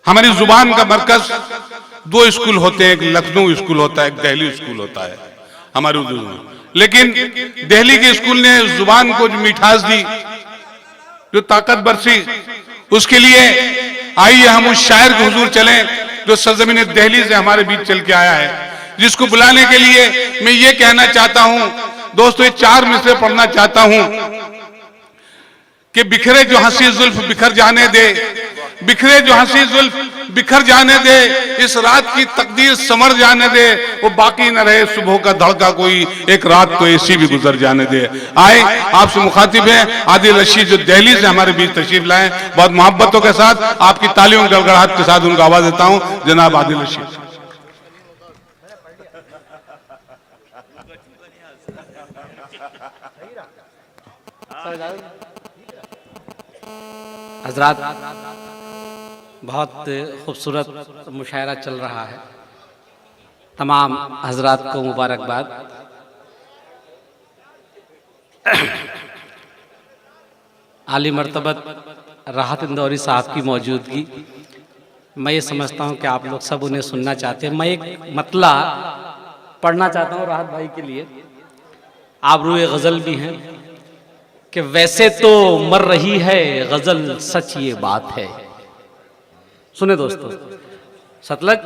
हमारी जुबान का मरकज दो स्कूल होते हैं, एक लखनऊ स्कूल होता है, एक दिल्ली स्कूल होता है हमारी उर्दू में। लेकिन दिल्ली के स्कूल ने जुबान को जो मिठास दी, जो ताकत बरसी, उसके लिए आइए हम उस शायर के हुजूर चलें जो सरजमीन दिल्ली से हमारे बीच चल के आया है, जिसको बुलाने के लिए मैं ये कहना चाहता हूं दोस्तों, ये 4 मिसरे पढ़ना चाहता हूं कि बिखरे जो हंसी जुल्फ बिखर जाने दे, बिखरे जो हंसी जुल्फ बिखर जाने दे, इस रात की तकदीर समर जाने दे, वो बाकी न रहे सुबह का धड़का कोई, एक रात तो ऐसी भी गुजर जाने दे। आए आपसे मुखातिब है आदिल रशीद जो दिल्ली से हमारे बीच तशरीफ लाए, बहुत मोहब्बतों के साथ आपकी तालियों गड़गड़ाहट के साथ उनको आवाज देता हूं, जनाब आदिल रशीद। हजरात, बहुत खूबसूरत मुशायरा चल रहा है। तमाम हजरात को मुबारकबाद। आली मर्तबत राहत इंदौरी साहब की मौजूदगी, मैं ये समझता हूँ कि आप लोग सब उन्हें सुनना चाहते हैं। मैं एक मतला पढ़ना चाहता हूँ राहत भाई के लिए। आबरूए गज़ल भी हैं कि वैसे तो मर रही है गजल, सच ये बात है। सुने दोस्तों, सतलज,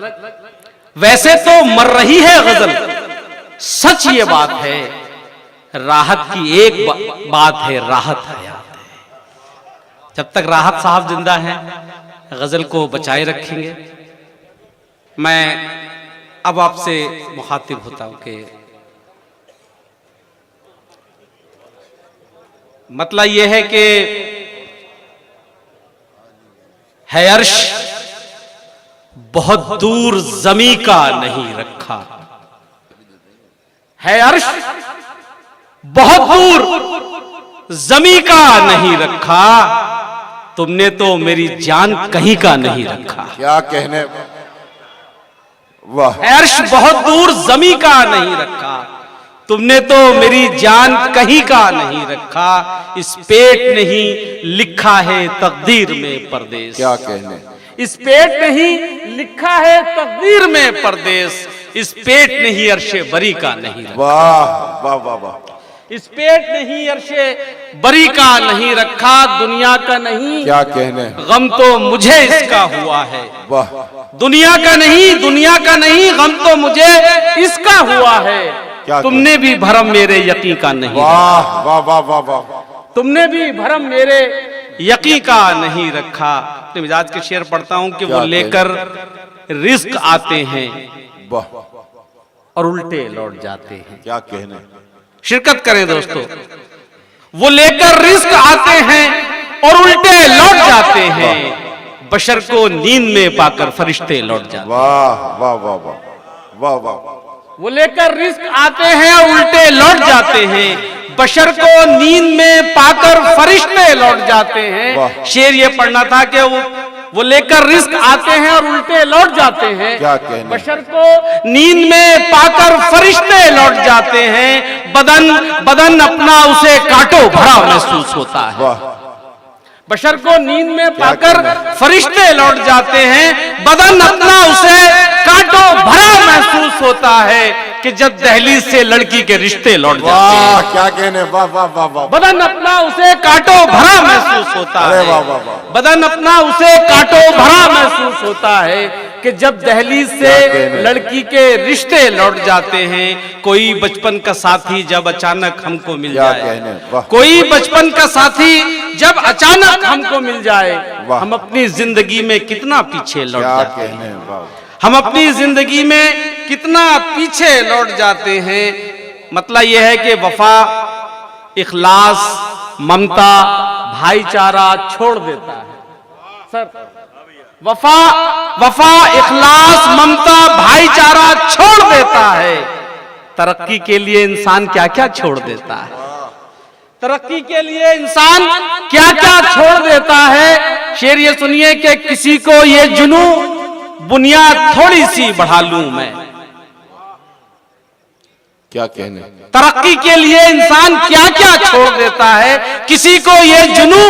वैसे तो मर रही है गजल, सच ये बात है, राहत की एक बात है, राहत हयात है। जब तक राहत साहब जिंदा हैं गजल को बचाए रखेंगे। मैं अब आपसे मुखातिब होता हूं कि मतलब यह है कि है अर्श बहुत दूर ज़मी का नहीं रखा, है अर्श बहुत दूर ज़मी का नहीं रखा, तुमने तो मेरी जान कहीं का नहीं रखा। क्या कहने, वाह। है अर्श बहुत दूर ज़मी का नहीं रखा, तुमने तो मेरी जान कहीं का नहीं रखा, इस पेट नहीं लिखा है तकदीर में परदेस। क्या कहने, इस पेट नहीं लिखा है तकदीर में परदेस, इस पेट नहीं अर्शे बरी का नहीं रखा। वाह वाह वाह वाह। इस पेट नहीं अर्शे बरी का नहीं रखा, दुनिया का नहीं, क्या कहने, गम तो मुझे इसका हुआ है। वाह। दुनिया का नहीं, दुनिया का नहीं, गम तो मुझे इसका हुआ है। तुमने भी भरम मेरे यकीन का नहीं, वाह वाह वाह वाह वाह। तुमने भी भरम मेरे यकीन का नहीं रखा। अपने मिजाज के शेर पढ़ता हूं कि वो लेकर रिस्क आते हैं और उल्टे लौट जाते हैं। क्या कहने, शिरकत करें दोस्तों। वो लेकर रिस्क आते हैं और उल्टे लौट जाते हैं, बशर को नींद में पाकर फरिश्ते लौट जाते हैं। वाह वाह वाह वाह वाह वाह। वो लेकर रिस्क आते हैं और उल्टे लौट जाते हैं, बशर को नींद में पाकर फरिश्ते लौट जाते हैं। शेर ये पढ़ना था कि वो लेकर रिस्क आते हैं और उल्टे लौट जाते हैं, बशर को नींद में पाकर फरिश्ते लौट जाते हैं, बदन अपना उसे काटो भरा महसूस होता है। बशर को नींद में पाकर फरिश्ते लौट जाते हैं, बदन अपना उसे काटो भरा महसूस होता है कि जब दहलीज से लड़की के रिश्ते लौट जाते हैं। क्या कहने, वाह वाह वाह वाह। बदन अपना उसे काटो भरा महसूस होता है, बदन अपना उसे काटो भरा महसूस होता है कि जब दहलीज से लड़की के रिश्ते लौट जाते हैं। कोई बचपन का साथी जब अचानक हमको मिल जाए, कोई बचपन का साथी जब अचानक हमको मिल जाए, हम अपनी जिंदगी में कितना पीछे लौट जाते हैं। हम अपनी जिंदगी में कितना पीछे लौट जाते हैं। मतलब यह है कि वफा, इखलास, ममता, भाईचारा छोड़ देता है। सर, वफा, इखलास, ममता, भाईचारा छोड़ देता है। तरक्की के लिए इंसान क्या क्या छोड़ देता है, तरक्की के लिए इंसान क्या क्या छोड़ देता है। शेर ये सुनिए कि किसी को ये जुनू बुनियाद थोड़ी सी बढ़ा लूं मैं। क्या कहने, तरक्की के लिए इंसान क्या क्या छोड़ देता है। किसी को ये जुनू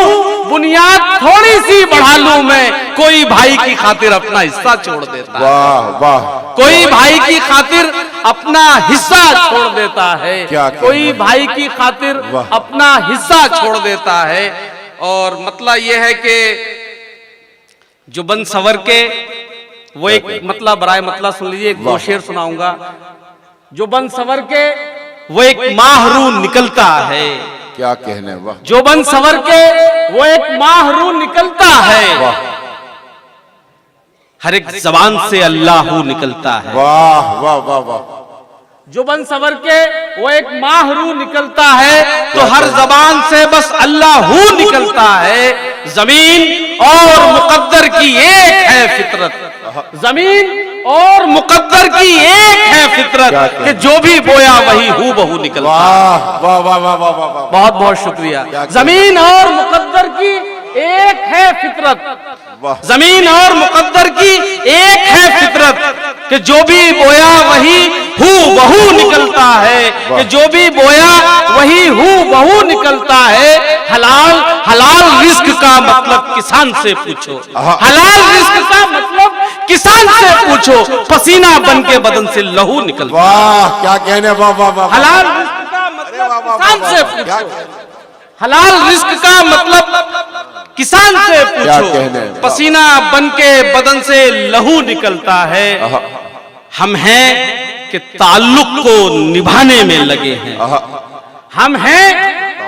बुनियाद थोड़ी सी बढ़ा लूं मैं, कोई भाई की खातिर अपना हिस्सा छोड़ देता है। वाह वाह, कोई भाई की खातिर अपना हिस्सा छोड़ देता है, कोई भाई की खातिर अपना हिस्सा छोड़ देता है। और मतलब यह है कि जो बन सवर के वो एक मतलब बराए मतलब सुन लीजिए, एक दो शेर सुनाऊंगा। जो बन सवर के वो एक माहरू निकलता है, क्या कहने, वाह जो बन सवर के वो एक माहरू निकलता है, हर एक जबान से अल्लाहू निकलता है। वाह वाह वाह वाह, जो बन सवर के वो एक माहरू निकलता है, तो हर जबान से बस अल्लाहू निकलता है। जमीन और मुकद्दर की एक है फितरत, जमीन और मुकद्दर की एक है फितरत, कि जो भी बोया वही हू बहू निकलता है। वाह वाह वाह वाह वाह वाह, बहुत बहुत शुक्रिया। जमीन और मुकद्दर की एक है फितरत, जमीन और मुकद्दर की एक है फितरत, कि जो भी बोया वही हू बहू निकलता है, कि जो भी बोया वही हू बहू निकलता है। हलाल हलाल रिस्क का मतलब किसान से पूछो, हलाल रिस्क का मतलब किसान से पूछो, पसीना बन के बदन से लहू निकलता है। वाह क्या कहने, वाह वाह वाह, हलाल रिस्क का मतलब किसान से पूछो, हलाल रिस्क का मतलब किसान से पूछो, पसीना बन के बदन से लहू निकलता है। हम हैं कि ताल्लुक को निभाने में लगे हैं, हम हैं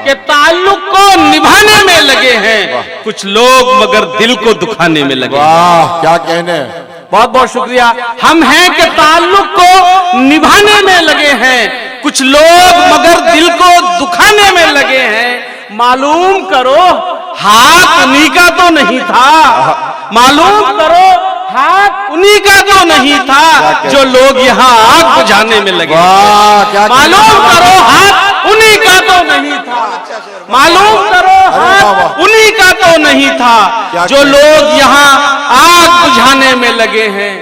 कि ताल्लुक को निभाने में लगे हैं, कुछ लोग मगर दिल को दुखाने में लगे। वाह क्या कहने, बहुत बहुत शुक्रिया। हम हैं कि ताल्लुक को निभाने में लगे हैं, कुछ लोग मगर दिल को दुखाने में लगे हैं। मालूम करो हाथ उन्हीं का तो नहीं था, मालूम करो हाथ उन्हीं का तो नहीं था, जो लोग यहाँ आग बुझाने में लगे। मालूम करो हाथ उन्हीं का तो नहीं था, मालूम करो हाथ उन्हीं का तो नहीं था, जो लोग यहाँ आग बुझाने में लगे हैं।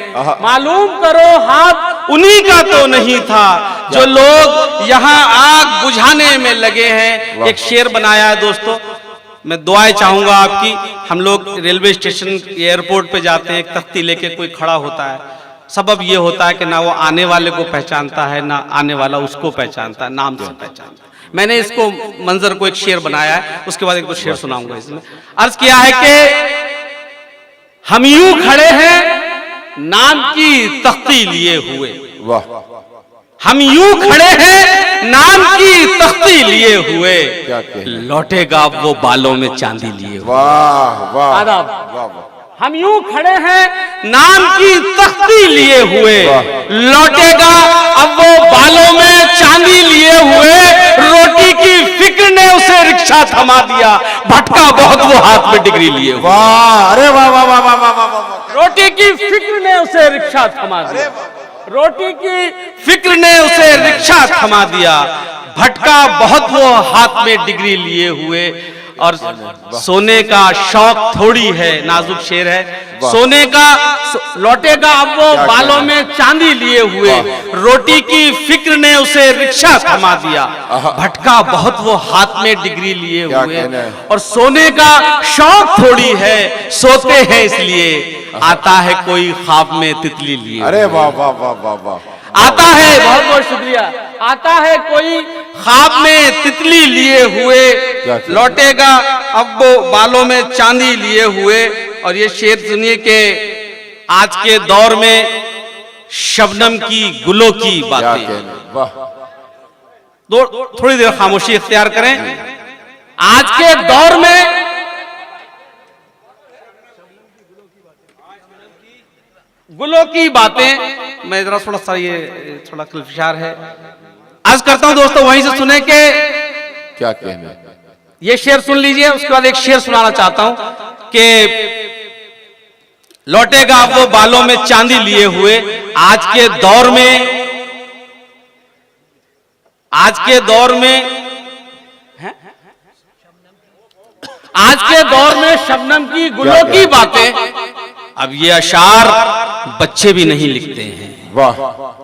मालूम करो हाथ उन्हीं का तो नहीं था, जो लोग यहाँ आग बुझाने में लगे हैं। एक शेर बनाया है दोस्तों, मैं दुआएं चाहूंगा आपकी। हम लोग रेलवे स्टेशन एयरपोर्ट पे जाते हैं, एक तख्ती लेके कोई खड़ा होता है, सबब ये होता है कि ना वो आने वाले को पहचानता है, ना आने वाला उसको पहचानता है, नाम से पहचानता है। मैंने इसको मंजर को एक शेर बनाया है, उसके बाद एक दो शेर सुनाऊंगा। इसमें अर्ज किया है कि हम यूं खड़े हैं नाम की तख्ती लिए हुए, वाह हम यूं खड़े हैं नाम की तख्ती लिए हुए, क्या कहने, लौटेगा वो बालों में चांदी लिए हुए। वाह वाह आदाब। वाह वाह, हम यूं खड़े हैं नाम की तख्ती लिए हुए, लौटेगा अब वो बालों में चांदी लिए हुए। रोटी की फिक्र ने उसे रिक्शा थमा दिया, भटका बहुत वो हाथ में डिग्री लिए हुए। वाह, अरे वाह वाह वाह वाह वाह वाह वाह, रोटी की फिक्र ने उसे रिक्शा थमा दिया, रोटी की फिक्र ने उसे रिक्शा थमा दिया, भटका बहुत वो हाथ में डिग्री लिए हुए। और सोने का शौक थोड़ी है, नाजुक शेर है, सोने का लौटेगा अब वो बालों में चांदी लिए हुए। रोटी की फिक्र ने उसे रिक्शा थमा दिया, भटका बहुत वो हाथ में डिग्री लिए हुए। और सोने का शौक थोड़ी है, सोते हैं इसलिए, आता है कोई ख्वाब में तितली लिए। अरे वाह वाह वाह वाह वाह, आता है, बहुत बहुत शुक्रिया, आता है कोई ख्वाब में तितली लिए हुए, लौटेगा अब वो बालों में चांदी लिए हुए। और ये शेर सुनिए कि आज के दौर में शबनम की गुलों की बातें, थोड़ी देर खामोशी इख्तियार करें। आज के दौर में गुलों की बातें, मैं जरा थोड़ा सा ये थोड़ा कल्फिशार है, आज करता हूं दोस्तों, वहीं से सुने के क्या कहने, ये शेर सुन लीजिए। उसके बाद एक शेर सुनाना चाहता हूं कि लौटेगा अब वो बालों में चांदी लिए हुए। आज के दौर में, आज के दौर में, आज के दौर में शबनम की गुलों की बातें। अब ये अशार बच्चे भी नहीं लिखते हैं, वाह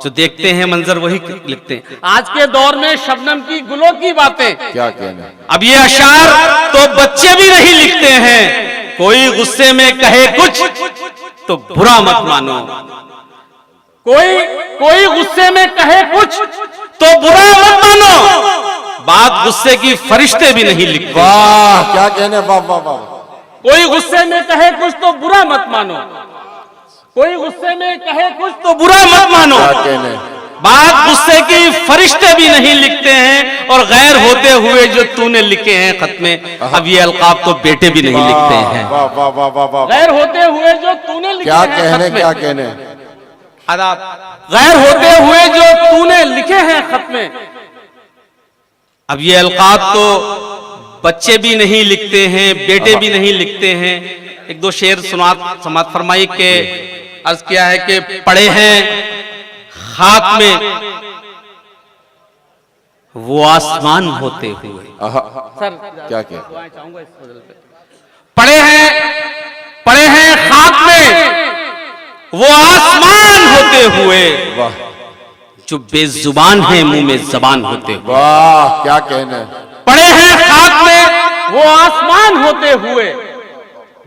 जो देखते हैं मंजर वही लिखते हैं। आज के दौर में शबनम की गुलों की बातें, क्या कहने। अब ये अशार तो बच्चे भी नहीं लिखते हैं। कोई गुस्से में कहे कुछ तो बुरा मत मानो, कोई गुस्से में कहे कुछ तो बुरा मत मानो, बात गुस्से की फरिश्ते भी नहीं लिखते। वाह क्या कहने, वाह वाह वाह। कोई गुस्से में कहे कुछ तो बुरा मत मानो, कोई गुस्से में कहे कुछ तो बुरा मत मानो, क्या कहने। बात गुस्से की फरिश्ते भी नहीं लिखते हैं। और गैर होते हुए जो तूने लिखे हैं खत में, अब ये अलकाब तो बेटे भी नहीं लिखते हैं। वाह वाह वाह वाह वाह। गैर होते हुए जो तूने लिखे क्या हैं कहने, खत में, क्या कहने। गैर होते हुए जो तूने लिखे हैं खत में, अब ये अलकाब तो बच्चे भी नहीं लिखते हैं, बेटे भी नहीं लिखते हैं। एक दो शेर समात फरमाई के अर्ज किया है कि पड़े हैं खाक में वो आसमान होते हुए। सर क्या कहने। पड़े हैं खाक में वो आसमान होते हुए, वाह जो बेजुबान है मुंह में जबान होते हुए। वाह क्या कहने। पड़े हैं खाक में वो आसमान होते हुए,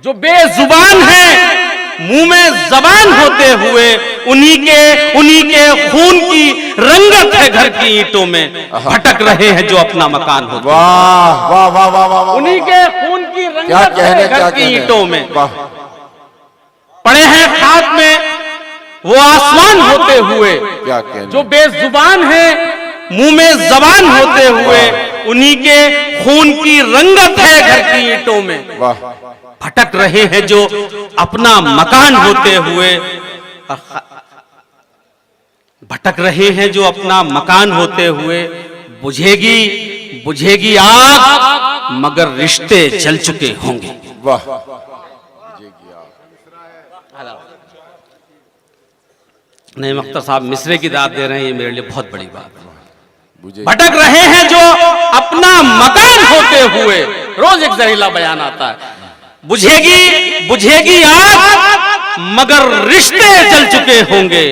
जो बेजुबान है मुंह में जबान होते हुए। उन्हीं के खून की रंगत है घर की ईंटों में, भटक रहे हैं जो अपना मकान होते। वाह वाह वाह वाह वाह। उन्हीं के खून की क्या रंगत कहने, है क्या घर की कहने। ईंटों में। वाह। पड़े हैं खाक में वो आसमान होते हुए, क्या कहने। जो बेजुबान है मुंह में जबान होते हुए। उन्हीं के खून की रंगत है घर की ईंटों में, वाह। भटक रहे हैं जो अपना मकान होते हुए। भटक रहे हैं जो अपना मकान होते हुए। बुझेगी आग मगर रिश्ते जल चुके होंगे। वाह। नहीं मख्तर साहब मिसरे की दाद दे रहे हैं, ये मेरे लिए बहुत बड़ी बात है। बुझे। भटक रहे हैं जो अपना मकान होते हुए। रोज एक जहरीला बयान आता है, बुझेगी आग मगर रिश्ते जल चुके होंगे।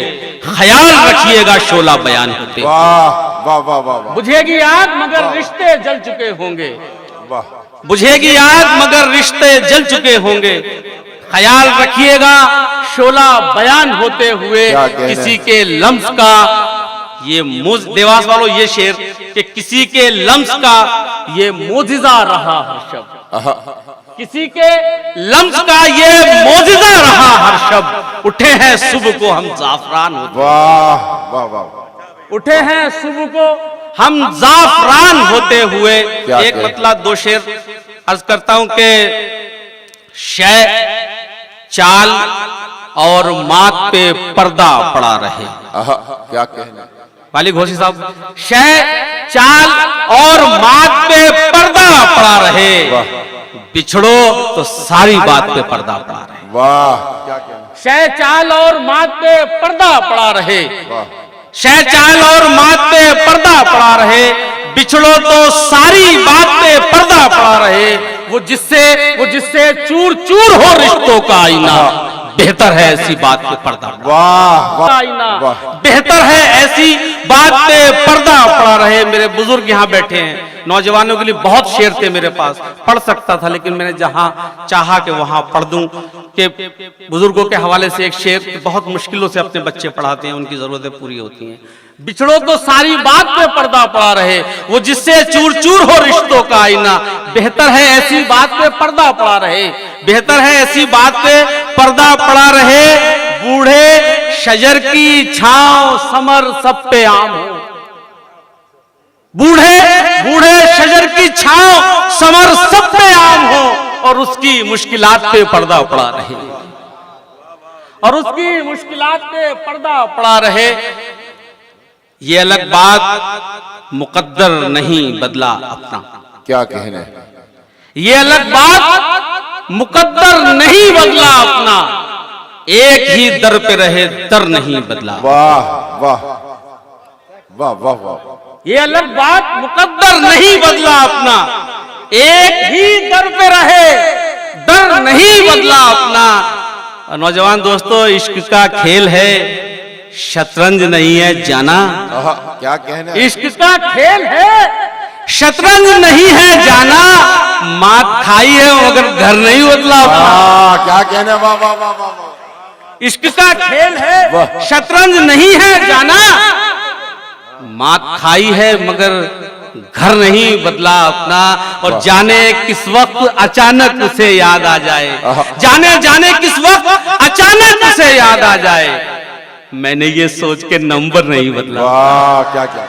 ख्याल रखिएगा शोला बयान होते। वाह वाह वाह वाह वाह। बुझेगी आग मगर रिश्ते जल चुके होंगे। वाह। बुझेगी आग मगर रिश्ते जल चुके होंगे। ख्याल रखिएगा शोला बयान होते हुए। क्या कहने। किसी के लम्स का ये देवास वालों ये शेर कि किसी के लम्स का ये मोजिजा रहा हर शब्द। किसी के लम्स का ये मोजिजा रहा हर शब्द। उठे हैं सुबह को हम जाफरान होते। वाह वाह वाह। उठे हैं सुबह को हम जाफरान होते हुए। क्या एक कहे। मतलब दो शेर अर्ज करता हूं कि शय चाल और मात पे पर्दा पड़ा रहे। क्या कहने। वाली घोषी साहब, शय चाल और मात पे पर्दा पड़ा रहे। बिछड़ो तो सारी बात पे पर्दा पड़ा रहे। वाह क्या कहने। शय चाल और मात पे पर्दा पड़ा रहे। वाह। शय चाल और मात पे पर्दा पड़ा रहे। बिछड़ो तो सारी बात पे पर्दा पड़ा रहे। वो जिससे चूर चूर हो रिश्तों का आईना। बेहतर है ऐसी बात पे पर्दा वाह आईना। वाह। बेहतर है ऐसी बात पे पर्दा पड़ा रहे। मेरे बुजुर्ग यहाँ बैठे हैं, नौजवानों के लिए बहुत शेर थे मेरे पास, पढ़ सकता था लेकिन मैंने जहां चाहा कि वहां पढ़ दूं। कि बुजुर्गों के हवाले से एक शेर बहुत मुश्किलों से अपने बच्चे पढ़ाते हैं, उनकी जरूरतें पूरी होती हैं। बिछड़ो तो सारी बात पे पर्दा पड़ा रहे। वो जिससे चूर चूर हो रिश्तों का आईना। बेहतर है ऐसी बात पे पर्दा पड़ा रहे। बेहतर है ऐसी बात पे पर्दा पड़ा रहे। बूढ़े शजर की छांव समर सब पे आम हो। बूढ़े शजर की छांव समर सब पे आम हो। और उसकी मुश्किलात पे पर्दा पड़ा रहे। और उसकी मुश्किलात पे पर्दा पड़ा रहे। ये अलग बात मुकद्दर नहीं बदला अपना। क्या कहने। ये अलग बात मुकद्दर नहीं बदला अपना। एक ही दर पे रहे दर नहीं बदला। वाह वाह वाह वाह वाह। ये अलग बात मुकद्दर नहीं बदला अपना। एक ही दर पे रहे दर नहीं बदला अपना। नौजवान दोस्तों, इश्क का खेल है, शतरंज नहीं है जाना। क्या कहना है? इश्क का खेल है, शतरंज नहीं है जाना। मात खाई है मगर घर नहीं बदला। क्या कहना है? वाह वाह वाह वाह वाह। इश्क का खेल है, शतरंज नहीं है जाना। मात खाई है मगर घर नहीं बदला अपना। और जाने किस वक्त अचानक उसे याद आ जाए, जाने किस वक्त अचानक उसे याद आ जाए। मैंने ये सोच के नंबर नहीं बदला। वाह क्या क्या